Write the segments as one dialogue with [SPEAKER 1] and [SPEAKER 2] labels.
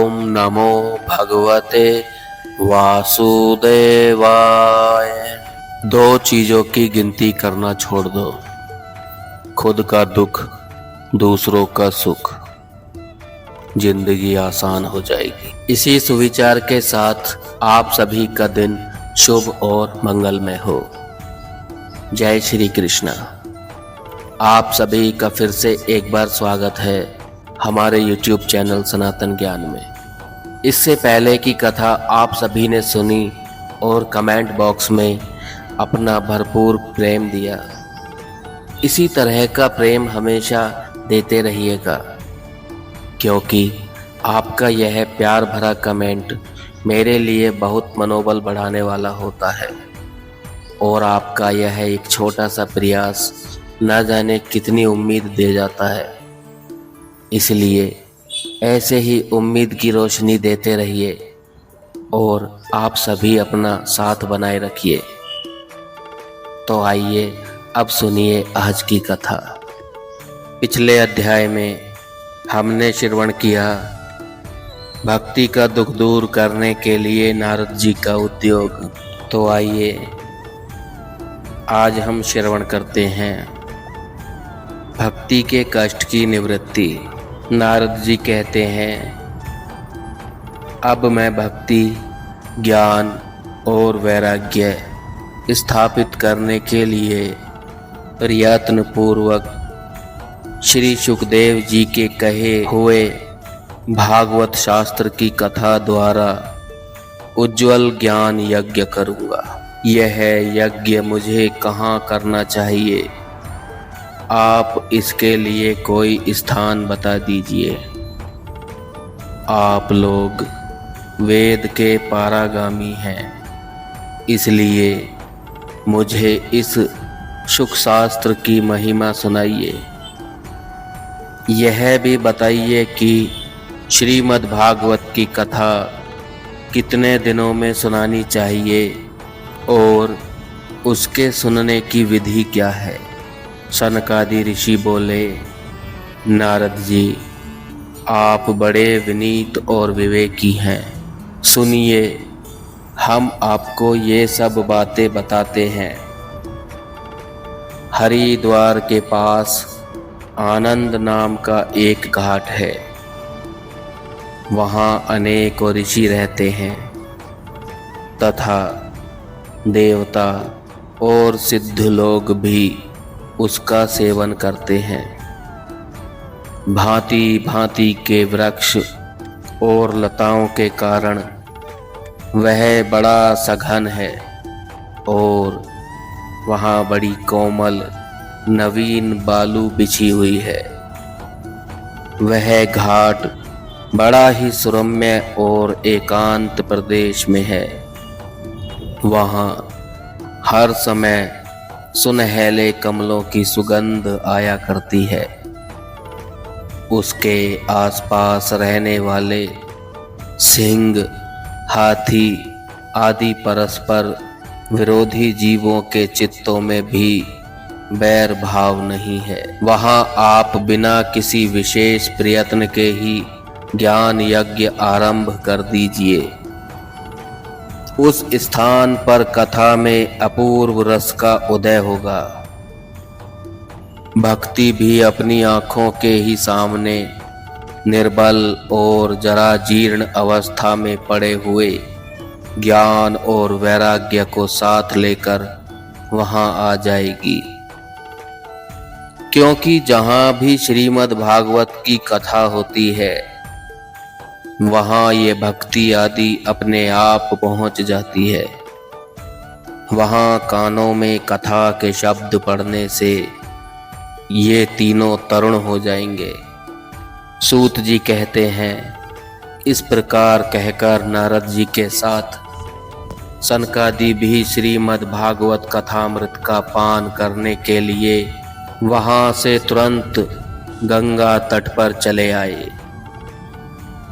[SPEAKER 1] ओम नमो भगवते वासुदेवाय। दो चीजों की गिनती करना छोड़ दो, खुद का दुख, दूसरों का सुख। जिंदगी आसान हो जाएगी। इसी सुविचार के साथ आप सभी का दिन शुभ और मंगलमय हो। जय श्री कृष्णा। आप सभी का फिर से एक बार स्वागत है हमारे YouTube चैनल सनातन ज्ञान में। इससे पहले की कथा आप सभी ने सुनी और कमेंट बॉक्स में अपना भरपूर प्रेम दिया। इसी तरह का प्रेम हमेशा देते रहिएगा, क्योंकि आपका यह प्यार भरा कमेंट मेरे लिए बहुत मनोबल बढ़ाने वाला होता है और आपका यह एक छोटा सा प्रयास न जाने कितनी उम्मीद दे जाता है। इसलिए ऐसे ही उम्मीद की रोशनी देते रहिए और आप सभी अपना साथ बनाए रखिए। तो आइए अब सुनिए आज की कथा। पिछले अध्याय में हमने श्रवण किया भक्ति का दुख दूर करने के लिए नारद जी का उद्योग। तो आइए आज हम श्रवण करते हैं भक्ति के कष्ट की निवृत्ति। नारद जी कहते हैं, अब मैं भक्ति, ज्ञान और वैराग्य स्थापित करने के लिए प्रयत्न पूर्वक श्री सुखदेव जी के कहे हुए भागवत शास्त्र की कथा द्वारा उज्ज्वल ज्ञान यज्ञ करूँगा। यह यज्ञ मुझे कहाँ करना चाहिए? आप इसके लिए कोई स्थान बता दीजिए। आप लोग वेद के पारागामी हैं, इसलिए मुझे इस सुख शास्त्र की महिमा सुनाइए। यह भी बताइए कि श्रीमद् भागवत की कथा कितने दिनों में सुनानी चाहिए और उसके सुनने की विधि क्या है? सनकादि ऋषि बोले, नारद जी आप बड़े विनीत और विवेकी हैं, सुनिए हम आपको ये सब बातें बताते हैं। हरिद्वार के पास आनंद नाम का एक घाट है। वहाँ अनेकों ऋषि रहते हैं तथा देवता और सिद्ध लोग भी उसका सेवन करते हैं। भांति भांति के वृक्ष और लताओं के कारण वह बड़ा सघन है और वहाँ बड़ी कोमल नवीन बालू बिछी हुई है। वह घाट बड़ा ही सुरम्य और एकांत प्रदेश में है। वहाँ हर समय सुनहले कमलों की सुगंध आया करती है। उसके आसपास रहने वाले सिंह, हाथी आदि परस्पर विरोधी जीवों के चित्तों में भी बैर भाव नहीं है। वहाँ आप बिना किसी विशेष प्रयत्न के ही ज्ञान यज्ञ आरंभ कर दीजिए। उस स्थान पर कथा में अपूर्व रस का उदय होगा। भक्ति भी अपनी आँखों के ही सामने निर्बल और जरा जीर्ण अवस्था में पड़े हुए ज्ञान और वैराग्य को साथ लेकर वहां आ जाएगी। क्योंकि जहां भी श्रीमद् भागवत की कथा होती है वहाँ ये भक्ति आदि अपने आप पहुँच जाती है। वहाँ कानों में कथा के शब्द पढ़ने से ये तीनों तरुण हो जाएंगे। सूत जी कहते हैं, इस प्रकार कहकर नारद जी के साथ सनकादि भी श्रीमद् भागवत कथामृत का पान करने के लिए वहाँ से तुरंत गंगा तट पर चले आए।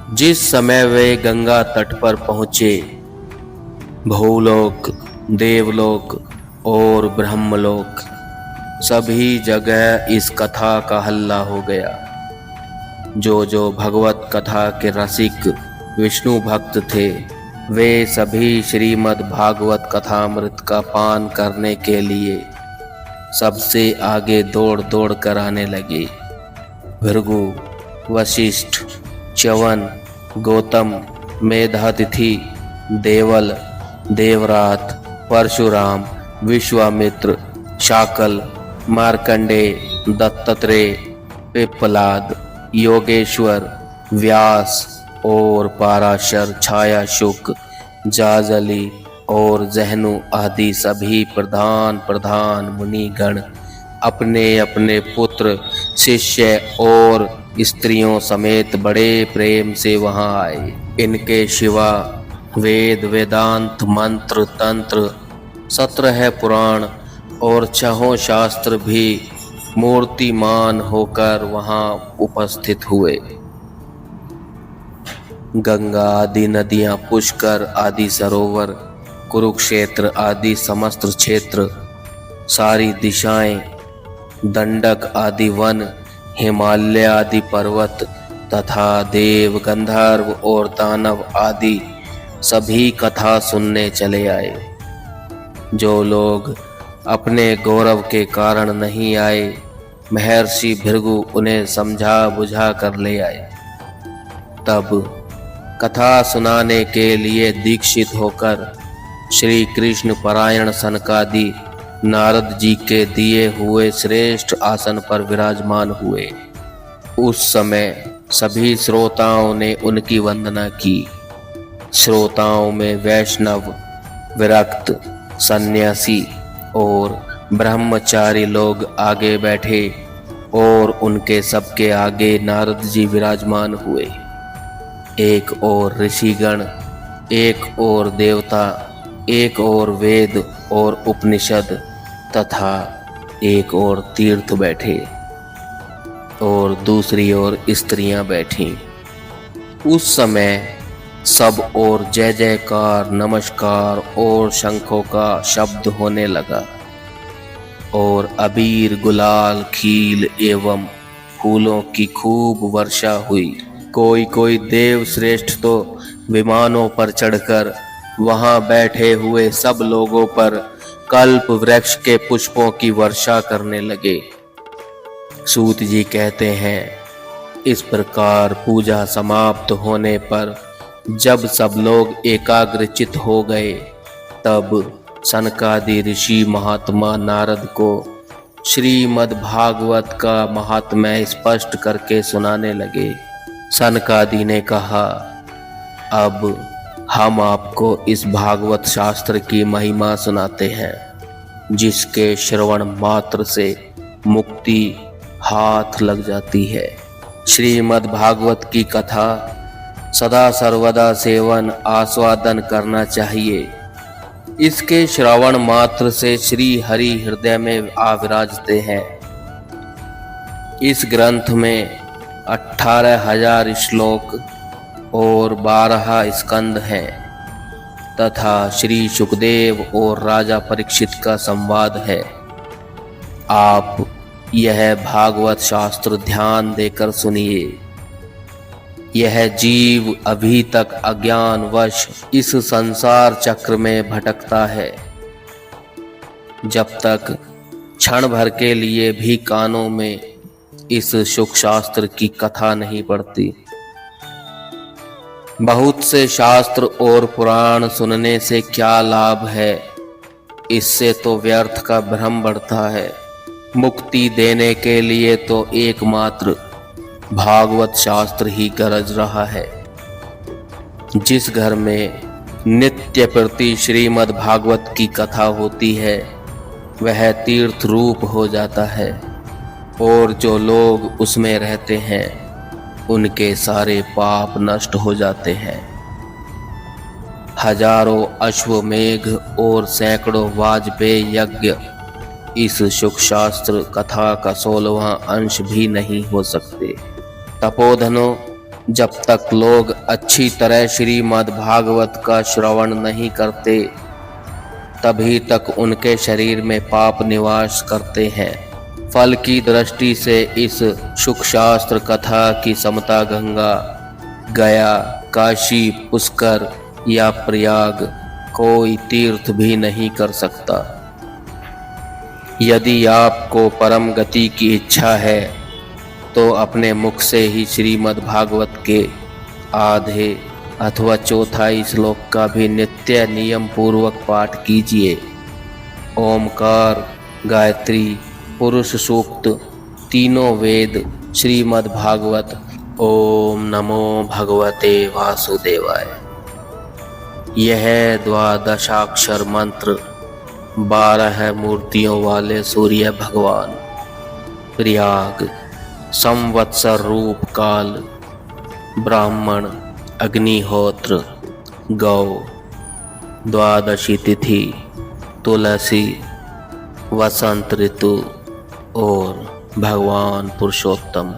[SPEAKER 1] जिस समय वे गंगा तट पर पहुँचे, भूलोक, देवलोक और ब्रह्मलोक सभी जगह इस कथा का हल्ला हो गया। जो भगवत कथा के रसिक विष्णु भक्त थे। वे सभी श्रीमद् भागवत कथामृत का पान करने के लिए सबसे आगे दौड़ दौड़ कर आने लगे। भृगु, वशिष्ठ, च्यवन, गौतम, मेधातिथि, देवल, देवरात, परशुराम, विश्वामित्र, शाकल, मार्कंडेय, दत्तात्रेय, पिप्पलाद, योगेश्वर, व्यास और पाराशर, छायाशुक, जाजली और जहनु आदि सभी प्रधान मुनिगण अपने अपने पुत्र, शिष्य और स्त्रियों समेत बड़े प्रेम से वहां आए। इनके सिवा वेद, वेदांत, मंत्र, तंत्र, 17 पुराण और 6 शास्त्र भी मूर्तिमान होकर वहां उपस्थित हुए। गंगा आदि नदियां, पुष्कर आदि सरोवर, कुरुक्षेत्र आदि समस्त क्षेत्र, सारी दिशाएं, दंडक आदि वन, हिमालय आदि पर्वत तथा देव, गंधर्व और दानव आदि सभी कथा सुनने चले आए। जो लोग अपने गौरव के कारण नहीं आए, महर्षि भृगु उन्हें समझा बुझा कर ले आए। तब कथा सुनाने के लिए दीक्षित होकर श्री कृष्ण परायण सनकादि नारद जी के दिए हुए श्रेष्ठ आसन पर विराजमान हुए। उस समय सभी श्रोताओं ने उनकी वंदना की। श्रोताओं में वैष्णव, विरक्त, सन्यासी और ब्रह्मचारी लोग आगे बैठे और उनके सबके आगे नारद जी विराजमान हुए। एक और ऋषिगण, एक और देवता, एक और वेद और उपनिषद तथा एक और तीर्थ बैठे और दूसरी ओर स्त्रियां बैठीं। उस समय सब और जय जयकार, नमस्कार और शंखों का शब्द होने लगा और अबीर, गुलाल, खील एवं फूलों की खूब वर्षा हुई। कोई कोई देव श्रेष्ठ तो विमानों पर चढ़कर वहां बैठे हुए सब लोगों पर कल्प वृक्ष के पुष्पों की वर्षा करने लगे। सूत जी कहते हैं, इस प्रकार पूजा समाप्त होने पर जब सब लोग एकाग्रचित हो गए, तब सनकादि ऋषि महात्मा नारद को श्रीमद् भागवत का महात्म्य स्पष्ट करके सुनाने लगे। सनकादि ने कहा, अब हम आपको इस भागवत शास्त्र की महिमा सुनाते हैं, जिसके श्रवण मात्र से मुक्ति हाथ लग जाती है। श्रीमद् भागवत की कथा सदा सर्वदा सेवन आस्वादन करना चाहिए। इसके श्रवण मात्र से श्री हरि हृदय में आविराजते हैं। इस ग्रंथ में 18,000 श्लोक और 12 स्कंद हैं तथा श्री सुखदेव और राजा परीक्षित का संवाद है। आप यह भागवत शास्त्र ध्यान देकर सुनिए। यह जीव अभी तक अज्ञानवश इस संसार चक्र में भटकता है। जब तक क्षण भर के लिए भी कानों में इस सुख शास्त्र की कथा नहीं पड़ती। बहुत से शास्त्र और पुराण सुनने से क्या लाभ है? इससे तो व्यर्थ का भ्रम बढ़ता है। मुक्ति देने के लिए तो एकमात्र भागवत शास्त्र ही गरज रहा है। जिस घर में नित्य प्रति श्रीमद् भागवत की कथा होती है, वह तीर्थ रूप हो जाता है और जो लोग उसमें रहते हैं, उनके सारे पाप नष्ट हो जाते हैं। हजारों अश्वमेघ और सैकड़ों वाजपेय यज्ञ इस सुख शास्त्र कथा का 16वां अंश भी नहीं हो सकते। तपोधनों, जब तक लोग अच्छी तरह श्रीमद् भागवत का श्रवण नहीं करते, तभी तक उनके शरीर में पाप निवास करते हैं। फल की दृष्टि से इस सुख शास्त्र कथा की समता गंगा, गया, काशी, पुष्कर या प्रयाग कोई तीर्थ भी नहीं कर सकता। यदि आपको परम गति की इच्छा है तो अपने मुख से ही श्रीमद् भागवत के आधे अथवा चौथाई श्लोक का भी नित्य नियम पूर्वक पाठ कीजिए। ओमकार, गायत्री, पुरुष सूक्त, तीनों वेद, श्रीमद् भागवत। ओम नमो भगवते वासुदेवाय। यह 12 मंत्र 12 मूर्तियों वाले सूर्य भगवान, प्रयाग, संवत्सर रूप काल, ब्राह्मण, अग्निहोत्र, गौ, द्वादशी तिथि, तुलसी, वसंत ऋतु और भगवान पुरुषोत्तम,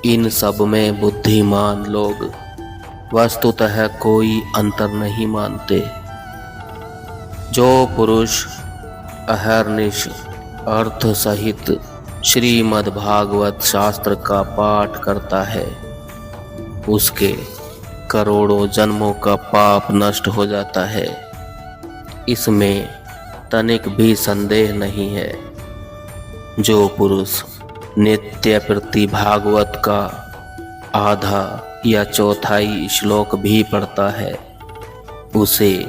[SPEAKER 1] इन सब में बुद्धिमान लोग वस्तुतः कोई अंतर नहीं मानते। जो पुरुष अहर्निश अर्थ सहित श्रीमद् भागवत शास्त्र का पाठ करता है, उसके करोड़ों जन्मों का पाप नष्ट हो जाता है। इसमें तनिक भी संदेह नहीं है। जो पुरुष नित्य प्रति भागवत का आधा या चौथाई श्लोक भी पढ़ता है, उसे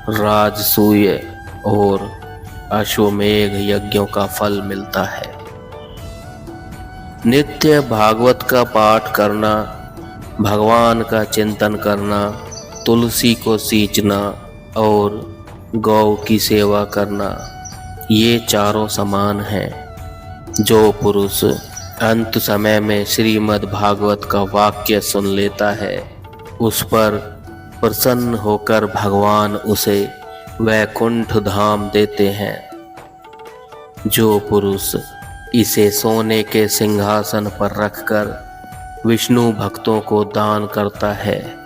[SPEAKER 1] राजसूय और अश्वमेघ यज्ञों का फल मिलता है। नित्य भागवत का पाठ करना, भगवान का चिंतन करना, तुलसी को सींचना और गौ की सेवा करना, ये चारों समान हैं। जो पुरुष अंत समय में श्रीमद् भागवत का वाक्य सुन लेता है, उस पर प्रसन्न होकर भगवान उसे वैकुंठ धाम देते हैं। जो पुरुष इसे सोने के सिंहासन पर रखकर विष्णु भक्तों को दान करता है,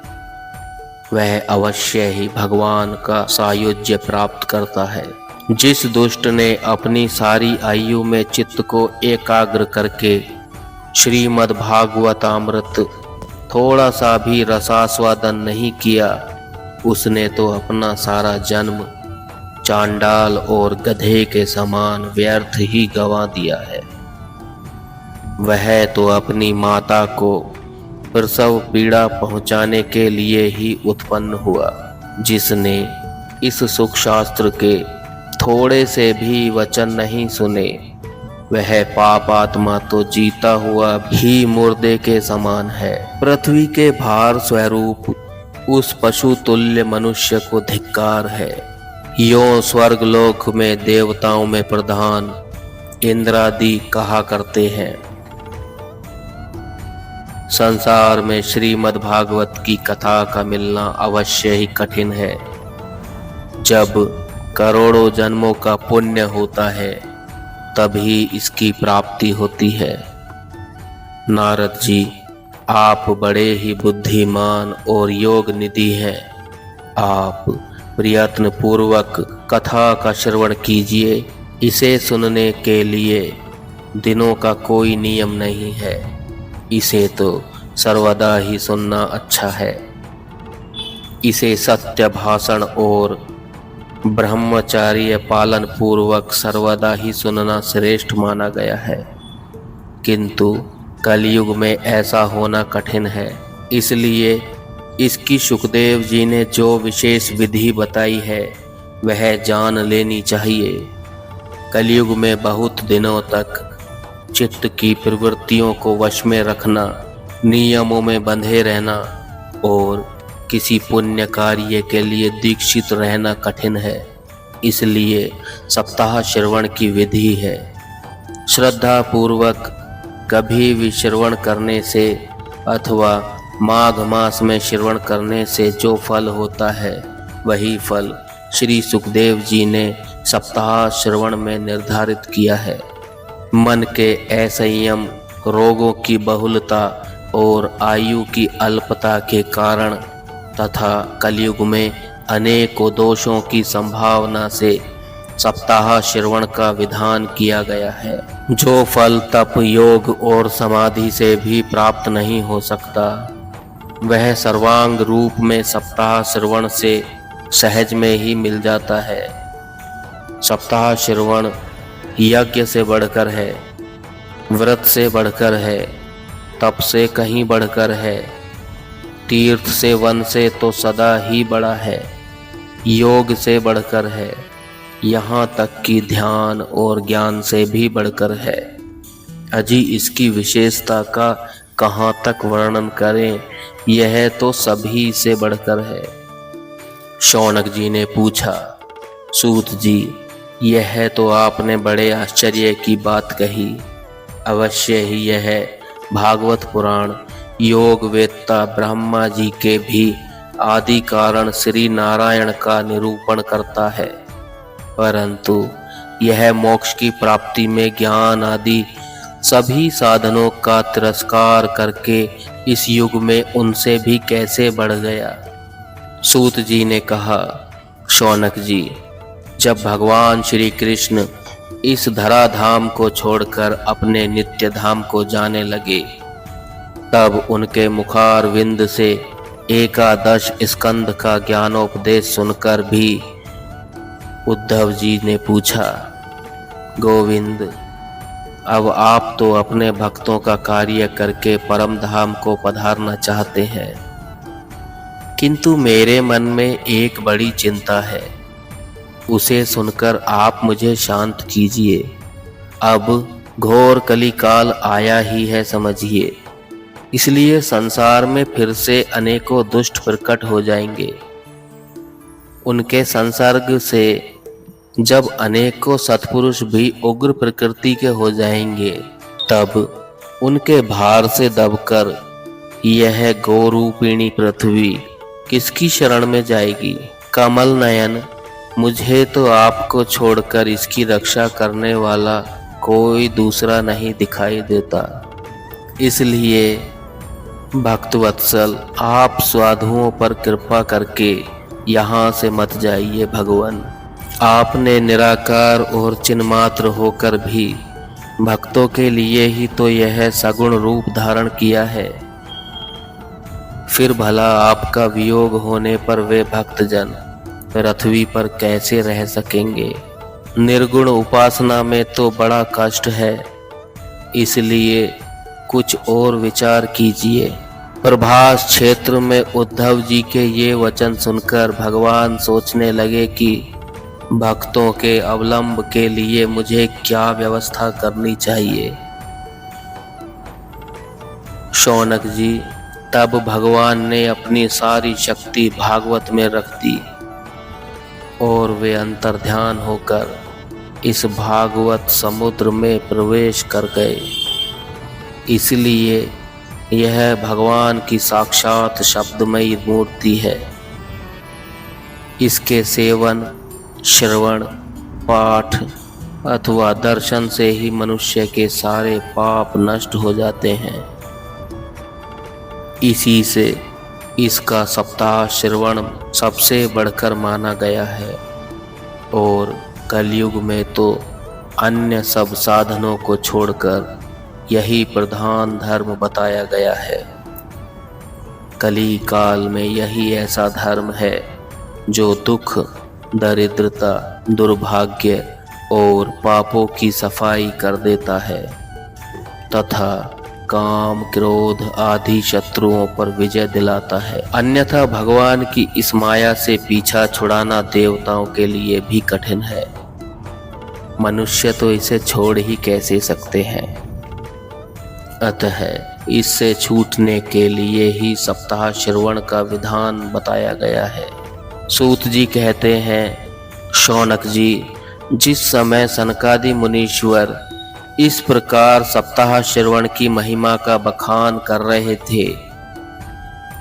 [SPEAKER 1] वह अवश्य ही भगवान का सायुज्य प्राप्त करता है। जिस दुष्ट ने अपनी सारी आयु में चित्त को एकाग्र करके श्रीमद् भागवतामृत थोड़ा सा भी रसास्वादन नहीं किया, उसने तो अपना सारा जन्म चांडाल और गधे के समान व्यर्थ ही गंवा दिया है। वह तो अपनी माता को प्रसव पीड़ा पहुंचाने के लिए ही उत्पन्न हुआ। जिसने इस सुख शास्त्र के थोड़े से भी वचन नहीं सुने, वह पाप आत्मा तो जीता हुआ भी मुर्दे के समान है। पृथ्वी के भार स्वरूप उस पशु तुल्य मनुष्य को धिक्कार है। यो स्वर्गलोक में देवताओं में प्रधान इंद्रादि कहा करते हैं। संसार में श्रीमद् भागवत की कथा का मिलना अवश्य ही कठिन है। जब करोड़ों जन्मों का पुण्य होता है, तभी इसकी प्राप्ति होती है। नारद जी, आप बड़े ही बुद्धिमान और योग निधि हैं। आप प्रयत्न पूर्वक कथा का श्रवण कीजिए। इसे सुनने के लिए दिनों का कोई नियम नहीं है। इसे तो सर्वदा ही सुनना अच्छा है। इसे सत्य भाषण और ब्रह्मचार्य पालन पूर्वक सर्वदा ही सुनना श्रेष्ठ माना गया है। किंतु कलयुग में ऐसा होना कठिन है। इसलिए इसकी सुखदेव जी ने जो विशेष विधि बताई है, वह जान लेनी चाहिए। कलयुग में बहुत दिनों तक चित्त की प्रवृत्तियों को वश में रखना, नियमों में बंधे रहना और किसी पुण्य कार्य के लिए दीक्षित रहना कठिन है। इसलिए सप्ताह श्रवण की विधि है। श्रद्धा पूर्वक कभी भी श्रवण करने से अथवा माघ मास में श्रवण करने से जो फल होता है, वही फल श्री सुखदेव जी ने सप्ताह श्रवण में निर्धारित किया है। मन के असंयम, रोगों की बहुलता और आयु की अल्पता के कारण तथा कलयुग में अनेकों दोषों की संभावना से सप्ताह श्रवण का विधान किया गया है। जो फल तप, योग और समाधि से भी प्राप्त नहीं हो सकता, वह सर्वांग रूप में सप्ताह श्रवण से सहज में ही मिल जाता है। सप्ताह श्रवण यज्ञ से बढ़कर है, व्रत से बढ़कर है, तप से कहीं बढ़कर है, तीर्थ से वन से तो सदा ही बड़ा है, योग से बढ़कर है, यहाँ तक कि ध्यान और ज्ञान से भी बढ़कर है। अजी इसकी विशेषता का कहाँ तक वर्णन करें, यह तो सभी से बढ़कर है। शौनक जी ने पूछा, सूत जी, यह तो आपने बड़े आश्चर्य की बात कही। अवश्य ही यह भागवत पुराण योग वेत्ता ब्रह्मा जी के भी आदि कारण श्री नारायण का निरूपण करता है, परंतु यह मोक्ष की प्राप्ति में ज्ञान आदि सभी साधनों का तिरस्कार करके इस युग में उनसे भी कैसे बढ़ गया। सूत जी ने कहा, शौनक जी, जब भगवान श्री कृष्ण इस धराधाम को छोड़कर अपने नित्य धाम को जाने लगे, तब उनके मुखारविंद से 11 स्कंद का ज्ञानोपदेश सुनकर भी उद्धव जी ने पूछा, गोविंद, अब आप तो अपने भक्तों का कार्य करके परम धाम को पधारना चाहते हैं, किंतु मेरे मन में एक बड़ी चिंता है, उसे सुनकर आप मुझे शांत कीजिए। अब घोर कलिकाल आया ही है समझिए, इसलिए संसार में फिर से अनेकों दुष्ट प्रकट हो जाएंगे। उनके संसर्ग से जब अनेकों सत्पुरुष भी उग्र प्रकृति के हो जाएंगे, तब उनके भार से दबकर यह गोरूपिणी पृथ्वी किसकी शरण में जाएगी। कमल नयन, मुझे तो आपको छोड़कर इसकी रक्षा करने वाला कोई दूसरा नहीं दिखाई देता, इसलिए भक्तवत्सल आप साधुओं पर कृपा करके यहाँ से मत जाइए। भगवान, आपने निराकार और चिन्मात्र होकर भी भक्तों के लिए ही तो यह सगुण रूप धारण किया है, फिर भला आपका वियोग होने पर वे भक्तजन पृथ्वी पर कैसे रह सकेंगे। निर्गुण उपासना में तो बड़ा कष्ट है, इसलिए कुछ और विचार कीजिए। प्रभास क्षेत्र में उद्धव जी के ये वचन सुनकर भगवान सोचने लगे कि भक्तों के अवलंब के लिए मुझे क्या व्यवस्था करनी चाहिए। शौनक जी, तब भगवान ने अपनी सारी शक्ति भागवत में रख दी और वे अंतर्ध्यान होकर इस भागवत समुद्र में प्रवेश कर गए। इसलिए यह भगवान की साक्षात शब्दमयी मूर्ति है। इसके सेवन, श्रवण, पाठ अथवा दर्शन से ही मनुष्य के सारे पाप नष्ट हो जाते हैं। इसी से इसका सप्ताह श्रवण सबसे बढ़कर माना गया है और कलयुग में तो अन्य सब साधनों को छोड़कर यही प्रधान धर्म बताया गया है। कली काल में यही ऐसा धर्म है जो दुख, दरिद्रता, दुर्भाग्य और पापों की सफाई कर देता है तथा काम, क्रोध आदि शत्रुओं पर विजय दिलाता है। अन्यथा भगवान की इस माया से पीछा छुड़ाना देवताओं के लिए भी कठिन है। मनुष्य तो इसे छोड़ ही कैसे सकते हैं। अतः इससे छूटने के लिए ही सप्ताह श्रवण का विधान बताया गया है। सूत जी कहते हैं, शौनक जी, जिस समय सनकादि मुनीश्वर इस प्रकार सप्ताह श्रवण की महिमा का बखान कर रहे थे,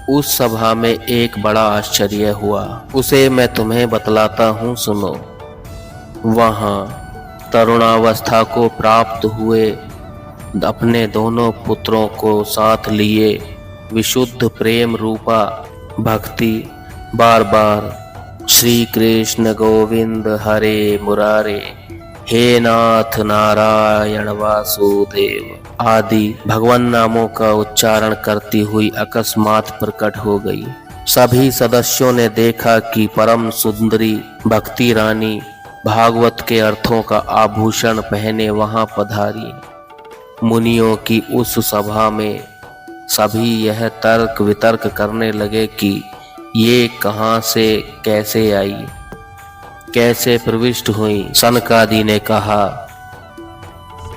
[SPEAKER 1] उस सभा में एक बड़ा आश्चर्य हुआ। उसे मैं तुम्हें बतलाता हूँ, सुनो। वहाँ तरुणावस्था को प्राप्त हुए अपने दोनों पुत्रों को साथ लिए विशुद्ध प्रेम रूपा भक्ति बार बार श्री कृष्ण गोविंद हरे मुरारे, हे नाथ नारायण वासुदेव आदि भगवान नामों का उच्चारण करती हुई अकस्मात प्रकट हो गई। सभी सदस्यों ने देखा कि परम सुंदरी भक्ति रानी भागवत के अर्थों का आभूषण पहने वहां पधारी। मुनियों की उस सभा में सभी यह तर्क वितर्क करने लगे कि ये कहां से कैसे आई, कैसे प्रविष्ट हुई। सनकादि ने कहा,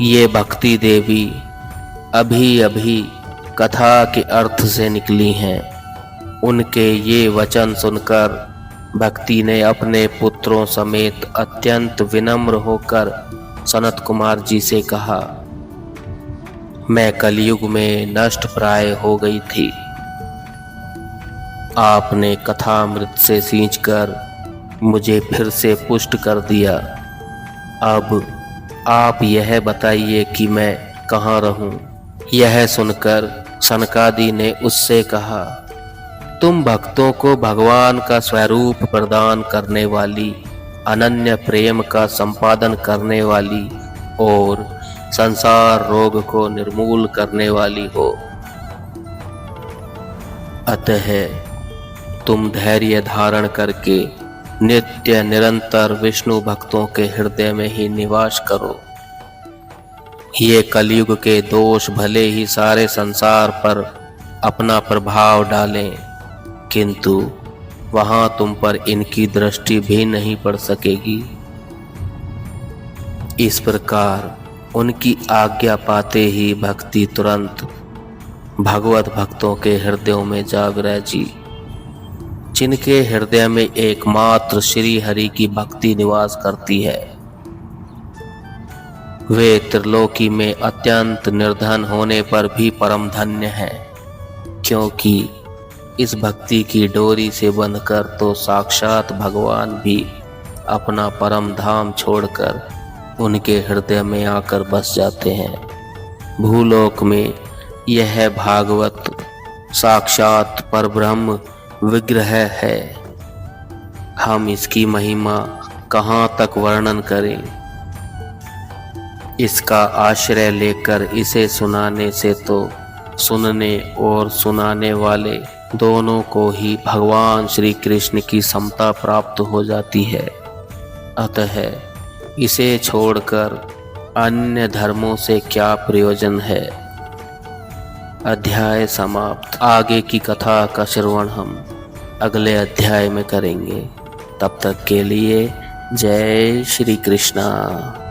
[SPEAKER 1] ये भक्ति देवी अभी अभी कथा के अर्थ से निकली हैं। उनके ये वचन सुनकर भक्ति ने अपने पुत्रों समेत अत्यंत विनम्र होकर सनत कुमार जी से कहा, मैं कलयुग में नष्ट प्राय हो गई थी। आपने कथामृत से सींचकर मुझे फिर से पुष्ट कर दिया। अब आप यह बताइए कि मैं कहाँ रहूं। यह सुनकर सनकादि ने उससे कहा, तुम भक्तों को भगवान का स्वरूप प्रदान करने वाली, अनन्य प्रेम का संपादन करने वाली और संसार रोग को निर्मूल करने वाली हो। अतः तुम धैर्य धारण करके नित्य निरंतर विष्णु भक्तों के हृदय में ही निवास करो। ये कलयुग के दोष भले ही सारे संसार पर अपना प्रभाव डालें, किंतु वहां तुम पर इनकी दृष्टि भी नहीं पड़ सकेगी। इस प्रकार उनकी आज्ञा पाते ही भक्ति तुरंत भगवत भक्तों के हृदयों में जा विराजी, जिनके हृदय में एकमात्र श्री हरि की भक्ति निवास करती है। वे त्रिलोकी में अत्यंत निर्धन होने पर भी परम धन्य हैं, क्योंकि इस भक्ति की डोरी से बंधकर तो साक्षात भगवान भी अपना परम धाम छोड़कर उनके हृदय में आकर बस जाते हैं। भूलोक में यह भागवत साक्षात परब्रह्म विग्रह है। हम इसकी महिमा कहाँ तक वर्णन करें। इसका आश्रय लेकर इसे सुनाने से तो सुनने और सुनाने वाले दोनों को ही भगवान श्री कृष्ण की समता प्राप्त हो जाती है। अतः इसे छोड़कर अन्य धर्मों से क्या प्रयोजन है। अध्याय समाप्त। आगे की कथा का श्रवण हम अगले अध्याय में करेंगे। तब तक के लिए जय श्री कृष्णा।